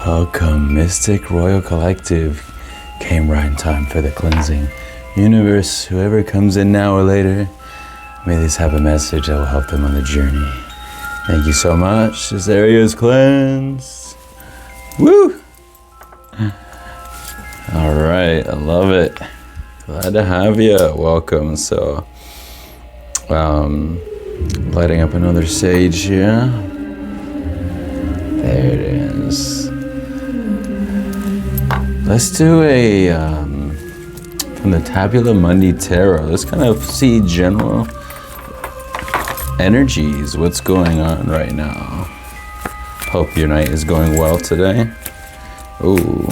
Welcome, Mystic Royal Collective. Came right in time for the cleansing. Universe, whoever comes in now or later, may these have a message that will help them on the journey. Thank you so much. This area is cleansed. Woo! All right, I love it. Glad to have you. Welcome. So, lighting up another sage here. There it is. Let's do a, from the Tabula Mundi Tarot, let's kind of see general energies, what's going on right now. Hope your night is going well today. Ooh.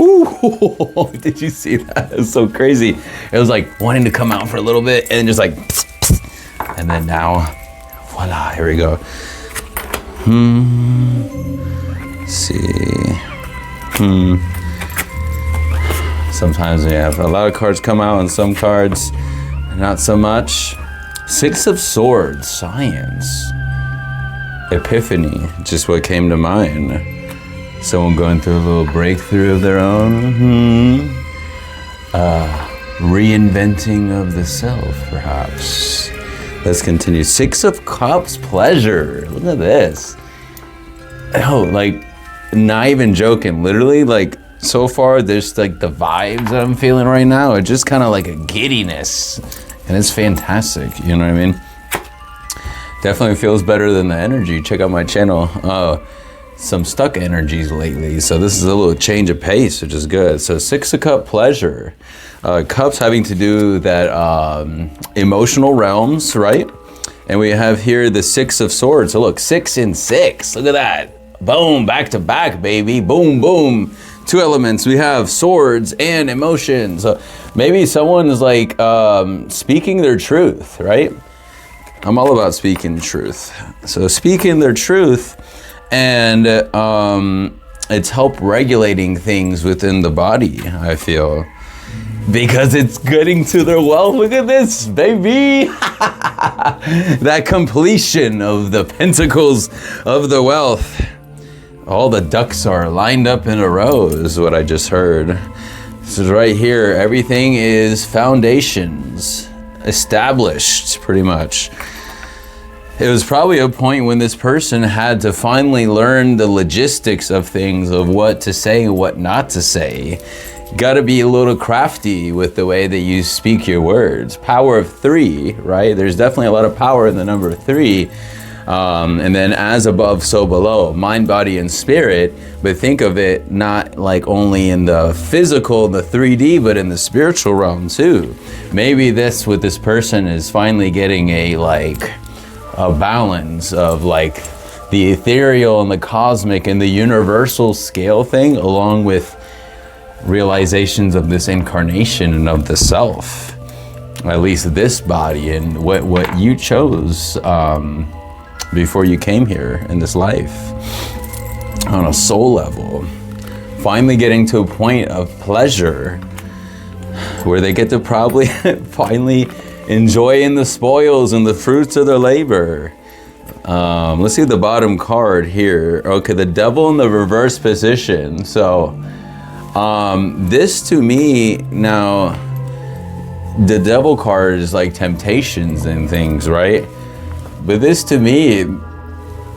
Ooh. Did you see that? It was so crazy. It was like wanting to come out for a little bit and just like, and then now, voila, here we go. Let's see. Sometimes we have a lot of cards come out and some cards not so much. Six of Swords, Science. Epiphany, just what came to mind. Someone going through a little breakthrough of their own. Reinventing of the self, perhaps. Let's continue. Six of Cups, pleasure. Look at this. Oh, like, not even joking. Literally, like, so far, there's like the vibes that I'm feeling right now. It's just kind of like a giddiness. And it's fantastic, you know what I mean? Definitely feels better than the energy. Check out my channel. Some stuck energies lately. So this is a little change of pace, which is good. So Six of Cup, pleasure. Cups having to do that emotional realms, right? And we have here the Six of Swords. So look, 6 and 6. Look at that. Boom, back to back, baby. Boom, boom. Two elements. We have swords and emotions. So maybe someone is like speaking their truth, right? I'm all about speaking truth. So speaking their truth, and it's help regulating things within the body, I feel. Because it's getting to their wealth. Look at this, baby. That completion of the pentacles of the wealth. All the ducks are lined up in a row is what I just heard. This is right here. Everything is foundations established, pretty much. It was probably a point when this person had to finally learn the logistics of things, of what to say and what not to say. Got to be a little crafty with the way that you speak your words. Power of 3, right? There's definitely a lot of power in the number 3. And then as above, so below, mind, body, and spirit. But think of it not like only in the physical, the 3D, but in the spiritual realm too. Maybe this with this person is finally getting a balance of like the ethereal and the cosmic and the universal scale thing, along with realizations of this incarnation and of the self. At least this body and what you chose before you came here in this life, on a soul level. Finally getting to a point of pleasure where they get to probably finally enjoy in the spoils and the fruits of their labor. Let's see the bottom card here. Okay, the Devil in the reverse position. So this to me now, the Devil card is like temptations and things, right? But this to me,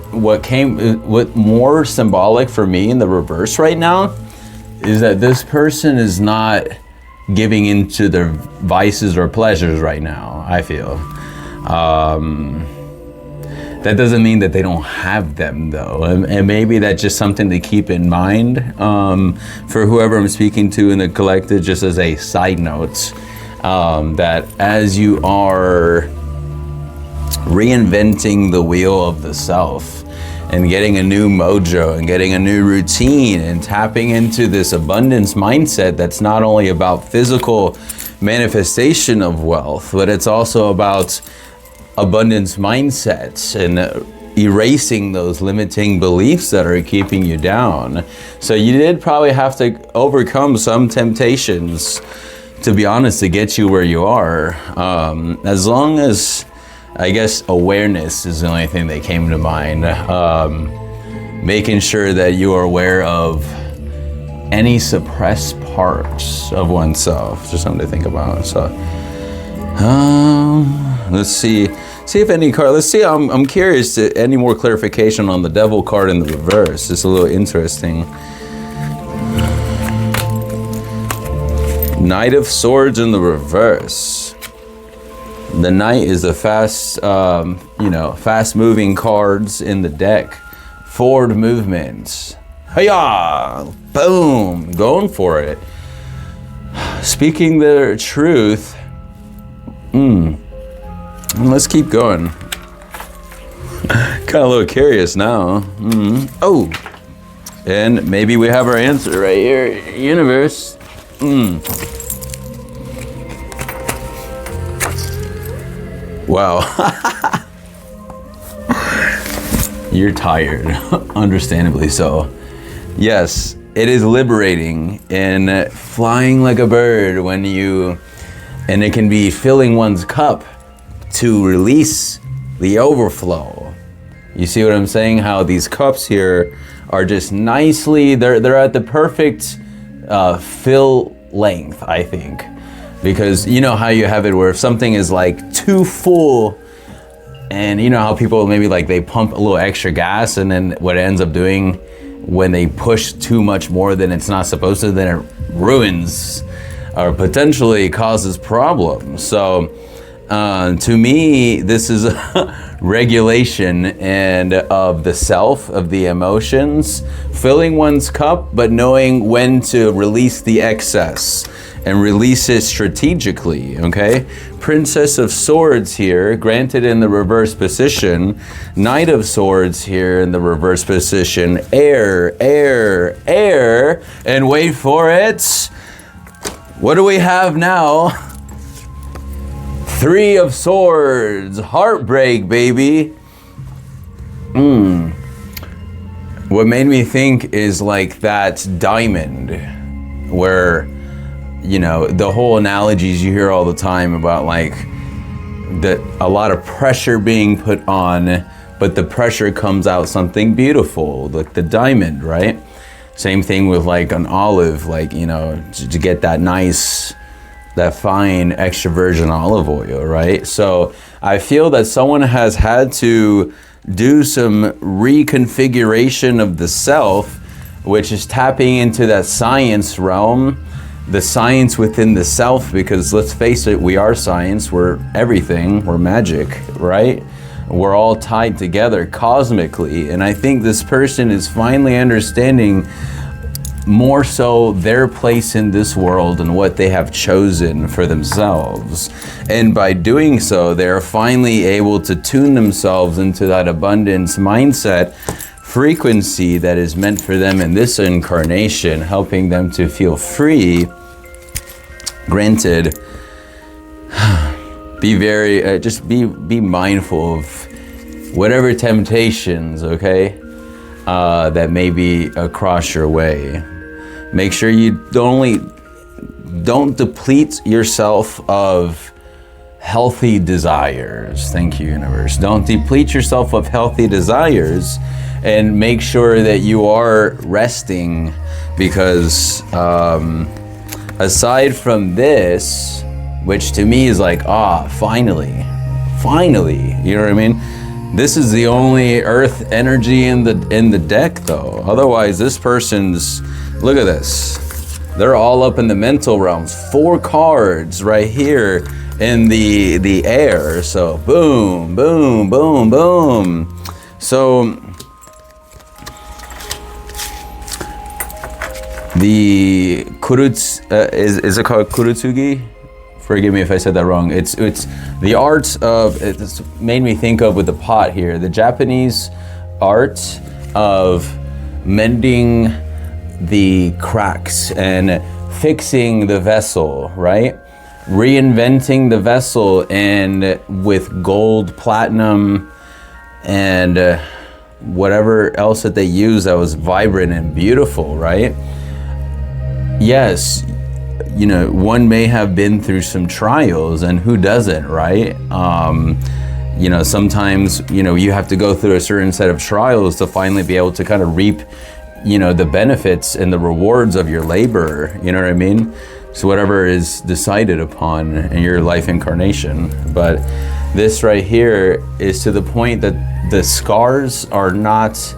what more symbolic for me in the reverse right now is that this person is not giving into their vices or pleasures right now, I feel. That doesn't mean that they don't have them though. And maybe that's just something to keep in mind for whoever I'm speaking to in the collective, just as a side note, that as you are reinventing the wheel of the self and getting a new mojo and getting a new routine and tapping into this abundance mindset that's not only about physical manifestation of wealth, but it's also about abundance mindsets and erasing those limiting beliefs that are keeping you down. So you did probably have to overcome some temptations, to be honest, to get you where you are. As long as, I guess, awareness is the only thing that came to mind. making sure that you are aware of any suppressed parts of oneself. Just something to think about. So, let's see if any card. Let's see. I'm curious to any more clarification on the Devil card in the reverse. It's a little interesting. Knight of Swords in the reverse. The Knight is the fast-moving cards in the deck. Forward movements. Hiya! Boom! Going for it. Speaking their truth. Let's keep going. Kind of a little curious now. Oh! And maybe we have our answer right here, universe. Wow. You're tired, understandably so. Yes, it is liberating and flying like a bird and it can be filling one's cup to release the overflow. You see what I'm saying? How these cups here are just nicely, they're at the perfect fill length, I think. Because you know how you have it where if something is like too full, and you know how people maybe like they pump a little extra gas, and then what it ends up doing when they push too much more than it's not supposed to, then it ruins or potentially causes problems. So to me, this is a regulation and of the self, of the emotions, filling one's cup, but knowing when to release the excess and release it strategically, okay? Princess of Swords here, granted in the reverse position. Knight of Swords here in the reverse position. Air, air, air, and wait for it. What do we have now? Three of Swords, heartbreak, baby. What made me think is like that diamond where, you know, the whole analogies you hear all the time about like a lot of pressure being put on, but the pressure comes out something beautiful, like the diamond, right? Same thing with like an olive, like, you know, to get that nice, that fine extra virgin olive oil, right? So I feel that someone has had to do some reconfiguration of the self, which is tapping into that science realm, the science within the self, because let's face it, we are science, we're everything, we're magic, right? We're all tied together cosmically. And I think this person is finally understanding more so their place in this world and what they have chosen for themselves. And by doing so, they're finally able to tune themselves into that abundance mindset frequency that is meant for them in this incarnation, helping them to feel free. Granted, be very, just be mindful of whatever temptations, okay, that may be across your way. Make sure you don't deplete yourself of healthy desires. Thank you, universe. Don't deplete yourself of healthy desires, and make sure that you are resting, because aside from this, which to me is like, finally, you know what I mean? This is the only earth energy in the deck though. Otherwise, this person's, look at this. They're all up in the mental realms. 4 cards right here in the air. So boom, boom, boom, boom. So the is it called kurutsugi? Forgive me if I said that wrong. It's the art of, it's made me think of with the pot here, the Japanese art of mending the cracks and fixing the vessel, right? Reinventing the vessel, and with gold, platinum, and whatever else that they use that was vibrant and beautiful, right? Yes, you know, one may have been through some trials, and who doesn't, right? you know, sometimes, you know, you have to go through a certain set of trials to finally be able to kind of reap, you know, the benefits and the rewards of your labor, you know what I mean? So whatever is decided upon in your life incarnation. But this right here is to the point that the scars are not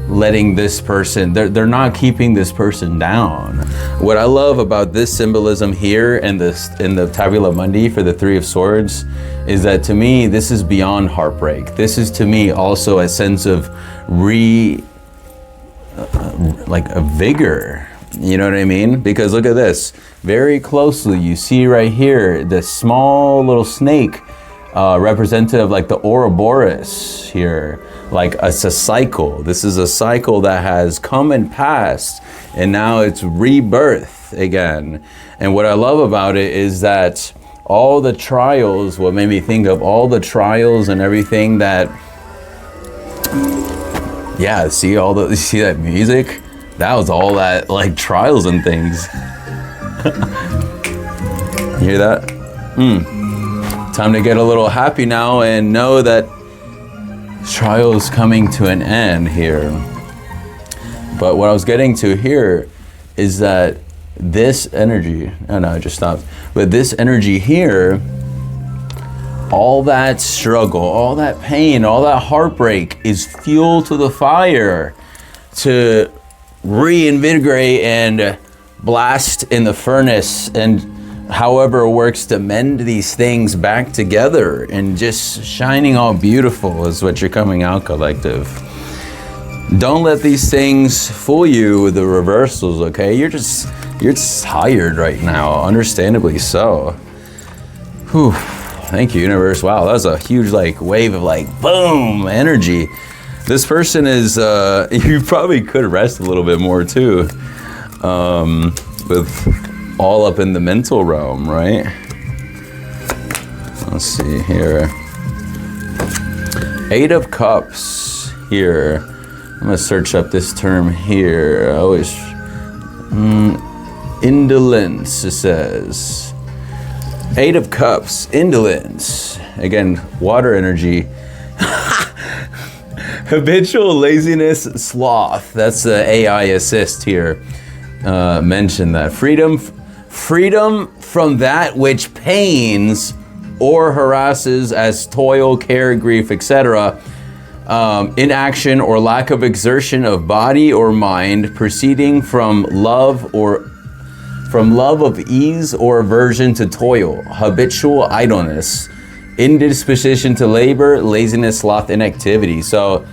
letting this person, they're not keeping this person down. What I love about this symbolism here and this in the Tabula Mundi for the Three of Swords is that to me this is beyond heartbreak. This is to me also a sense of like a vigor. You know what I mean? Because look at this. Very closely you see right here this small little snake representative like the Ouroboros here. Like it's a cycle. This is a cycle that has come and passed, and now it's rebirth again. And what I love about it is that all the trials, what made me think of all the trials and everything that, yeah, see you see that music? That was all that like trials and things. You hear that? Time to get a little happy now and know that trials coming to an end here. But what I was getting to here is that this energy, oh no, I just stopped. But this energy here, all that struggle, all that pain, all that heartbreak is fuel to the fire to reinvigorate and blast in the furnace, and however it works to mend these things back together and just shining all beautiful is what you're coming out, collective. Don't let these things fool you with the reversals, okay? You're just tired right now, understandably so. Whew. Thank you, universe. Wow, that was a huge like wave of like boom energy. This person is, you probably could rest a little bit more too, with all up in the mental realm, right? Let's see here. Eight of Cups here. I'm gonna search up this term here. I always, indolence, it says. Eight of Cups, indolence. Again, water energy. Habitual laziness, sloth. That's the AI assist here. Mentioned that. Freedom from that which pains or harasses as toil, care, grief, etc. Inaction or lack of exertion of body or mind, proceeding from love of ease or aversion to toil, habitual idleness, indisposition to labor, laziness, sloth, inactivity. So,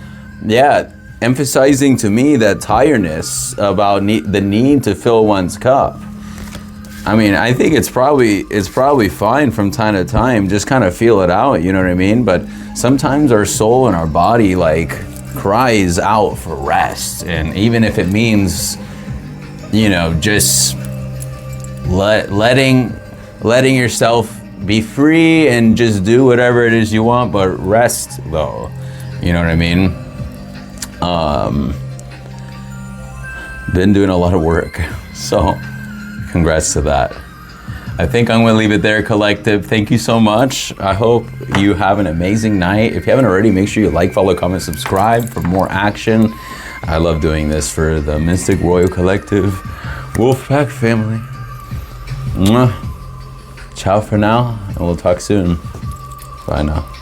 yeah, emphasizing to me that tiredness about the need to fill one's cup. I mean, I think it's probably fine from time to time, just kind of feel it out, you know what I mean? But sometimes our soul and our body like cries out for rest, and even if it means, you know, just letting yourself be free and just do whatever it is you want, but rest though, you know what I mean? Been doing a lot of work, so congrats to that. I think I'm going to leave it there, collective. Thank you so much. I hope you have an amazing night. If you haven't already, make sure you like, follow, comment, subscribe for more action. I love doing this for the Mystic Royal Collective Wolfpack family. Mwah. Ciao for now, and we'll talk soon. Bye now.